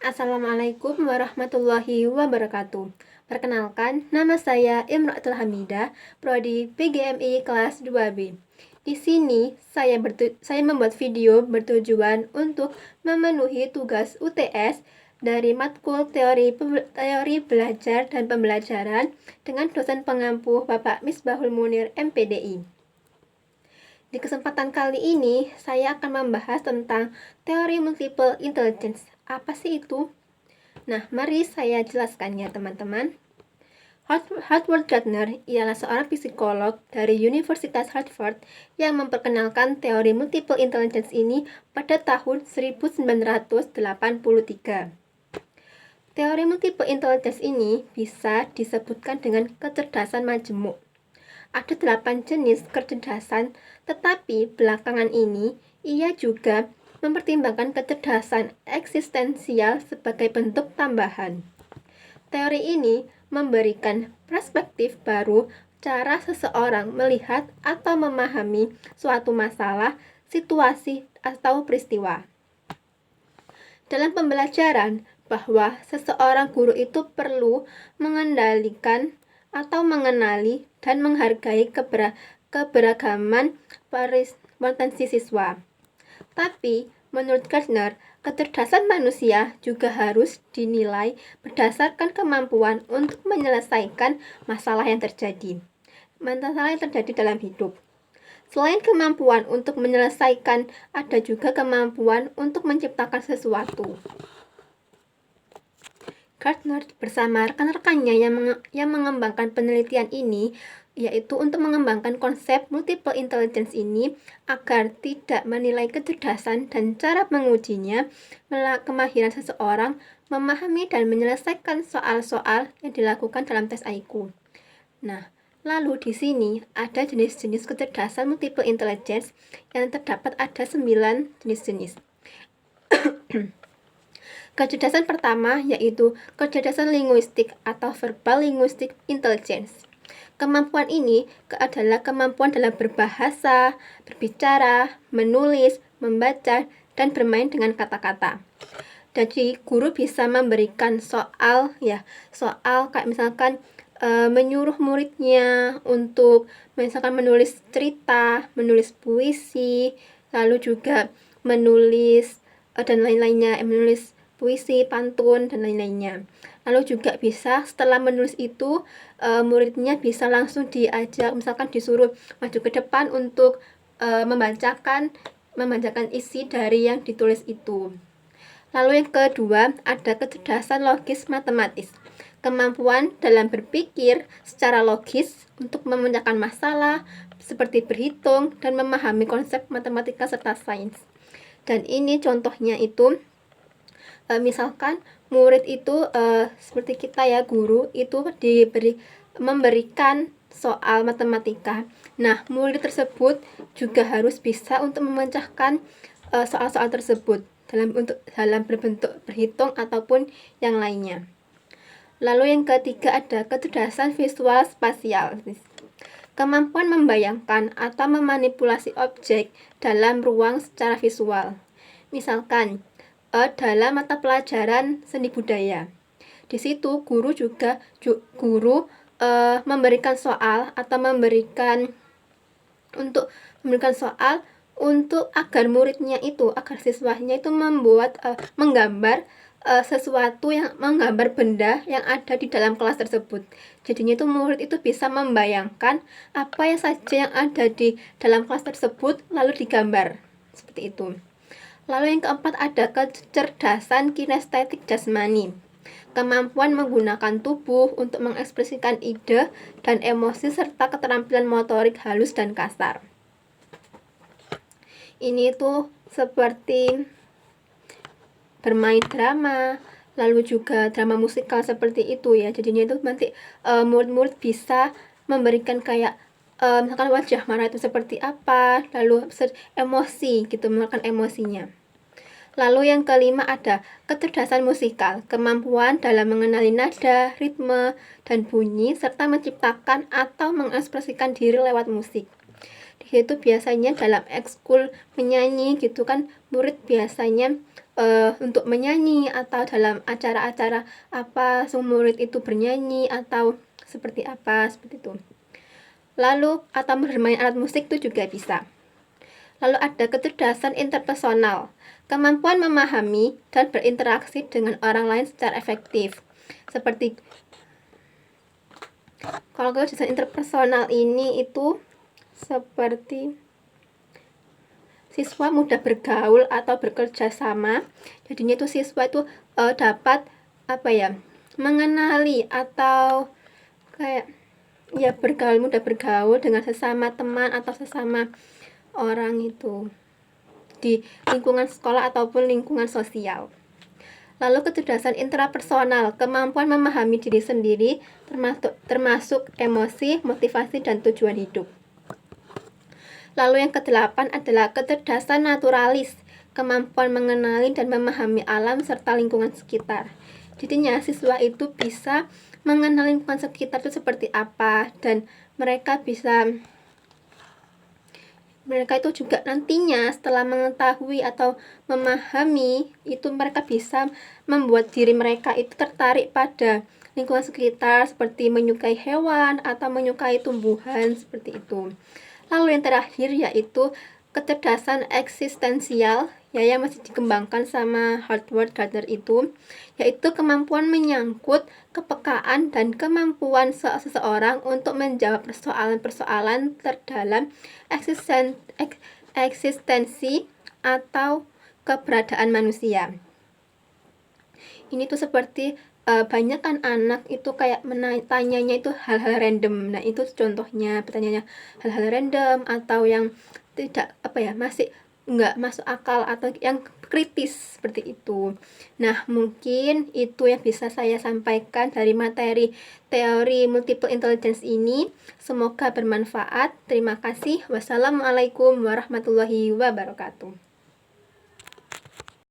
Assalamualaikum warahmatullahi wabarakatuh. Perkenalkan, nama saya Imratul Hamidah, Prodi PGMI kelas 2B. Di sini saya membuat video bertujuan untuk memenuhi tugas UTS dari matkul teori belajar dan pembelajaran dengan dosen pengampu Bapak Misbahul Munir MPDI. Di kesempatan kali ini, saya akan membahas tentang teori multiple intelligence. Apa sih itu? Nah, mari saya jelaskan ya teman-teman. Howard Gardner ialah seorang psikolog dari Universitas Harvard yang memperkenalkan teori multiple intelligence ini pada tahun 1983. Teori multiple intelligence ini bisa disebutkan dengan kecerdasan majemuk. Ada 8 jenis kecerdasan, tetapi belakangan ini ia juga mempertimbangkan kecerdasan eksistensial sebagai bentuk tambahan. Teori ini memberikan perspektif baru cara seseorang melihat atau memahami suatu masalah, situasi, atau peristiwa. Dalam pembelajaran, bahwa seseorang guru itu perlu mengendalikan atau mengenali dan menghargai keberagaman potensi siswa. Tapi, menurut Gardner, kecerdasan manusia juga harus dinilai berdasarkan kemampuan untuk menyelesaikan masalah yang terjadi dalam hidup. Selain kemampuan untuk menyelesaikan, ada juga kemampuan untuk menciptakan sesuatu. Gardner bersama rekan-rekannya yang mengembangkan penelitian ini, yaitu untuk mengembangkan konsep multiple intelligence ini agar tidak menilai kecerdasan dan cara mengujinya, kemahiran seseorang memahami dan menyelesaikan soal-soal yang dilakukan dalam tes IQ. Nah, lalu di sini ada jenis-jenis kecerdasan multiple intelligence yang terdapat ada 9 jenis-jenis. Kecerdasan pertama yaitu kecerdasan linguistik atau verbal linguistic intelligence. Kemampuan ini adalah kemampuan dalam berbahasa, berbicara, menulis, membaca, dan bermain dengan kata-kata. Jadi guru bisa memberikan soal kayak misalkan menyuruh muridnya untuk misalkan menulis cerita, menulis puisi, lalu juga menulis dan lain-lainnya, menulis puisi, pantun, dan lain-lainnya. Lalu juga bisa setelah menulis itu muridnya bisa langsung diajak, misalkan disuruh maju ke depan untuk membacakan isi dari yang ditulis itu. Lalu yang kedua ada kecerdasan logis matematis. Kemampuan dalam berpikir secara logis untuk memecahkan masalah seperti berhitung dan memahami konsep matematika serta sains. Dan ini contohnya itu misalkan murid itu seperti kita ya, guru itu memberikan soal matematika. Nah, murid tersebut juga harus bisa untuk memecahkan soal-soal tersebut dalam berbentuk berhitung ataupun yang lainnya. Lalu yang ketiga ada kecerdasan visual spasial. Kemampuan membayangkan atau memanipulasi objek dalam ruang secara visual. Misalkan dalam mata pelajaran seni budaya. Di situ guru memberikan soal atau memberikan soal untuk agar siswanya itu menggambar sesuatu yang menggambar benda yang ada di dalam kelas tersebut. Jadinya itu murid itu bisa membayangkan apa yang saja yang ada di dalam kelas tersebut lalu digambar. Seperti itu. Lalu yang keempat ada kecerdasan kinestetik jasmani. Kemampuan menggunakan tubuh untuk mengekspresikan ide dan emosi serta keterampilan motorik halus dan kasar. Ini tuh seperti bermain drama, lalu juga drama musikal seperti itu ya. Jadinya itu nanti murid-murid bisa memberikan kayak misalkan wajah marah itu seperti apa, lalu emosi gitu, menekan emosinya. Lalu yang kelima ada kecerdasan musikal, kemampuan dalam mengenali nada, ritme, dan bunyi, serta menciptakan atau mengekspresikan diri lewat musik. Di situ biasanya dalam ekskul menyanyi gitu kan, murid biasanya untuk menyanyi atau dalam acara-acara apa murid itu bernyanyi atau seperti apa, seperti itu. Lalu atau bermain alat musik itu juga bisa. Lalu ada kecerdasan interpersonal, kemampuan memahami dan berinteraksi dengan orang lain secara efektif. Seperti kalau kecerdasan interpersonal ini itu seperti siswa mudah bergaul atau bekerja sama. Jadinya itu siswa itu dapat mengenali atau kayak mudah bergaul dengan sesama teman atau sesama orang itu di lingkungan sekolah ataupun lingkungan sosial. Lalu kecerdasan intrapersonal, kemampuan memahami diri sendiri termasuk emosi, motivasi, dan tujuan hidup. Lalu yang ke-8 adalah kecerdasan naturalis, kemampuan mengenali dan memahami alam serta lingkungan sekitar. Jadinya siswa itu bisa mengenal lingkungan sekitar itu seperti apa, dan mereka itu juga nantinya setelah mengetahui atau memahami itu, mereka bisa membuat diri mereka itu tertarik pada lingkungan sekitar, seperti menyukai hewan atau menyukai tumbuhan, seperti itu. Lalu yang terakhir yaitu kecerdasan eksistensial, yang masih dikembangkan sama Howard Gardner itu, yaitu kemampuan menyangkut kepekaan dan kemampuan seseorang untuk menjawab persoalan-persoalan terdalam eksistensi atau keberadaan manusia. Ini tuh seperti banyak kan anak itu kayak tanyanya itu hal-hal random. Nah, itu contohnya pertanyaannya hal-hal random atau yang tidak masih nggak masuk akal atau yang kritis seperti itu. Nah, mungkin itu yang bisa saya sampaikan dari materi teori multiple intelligence ini. Semoga bermanfaat. Terima kasih. Wassalamualaikum warahmatullahi wabarakatuh.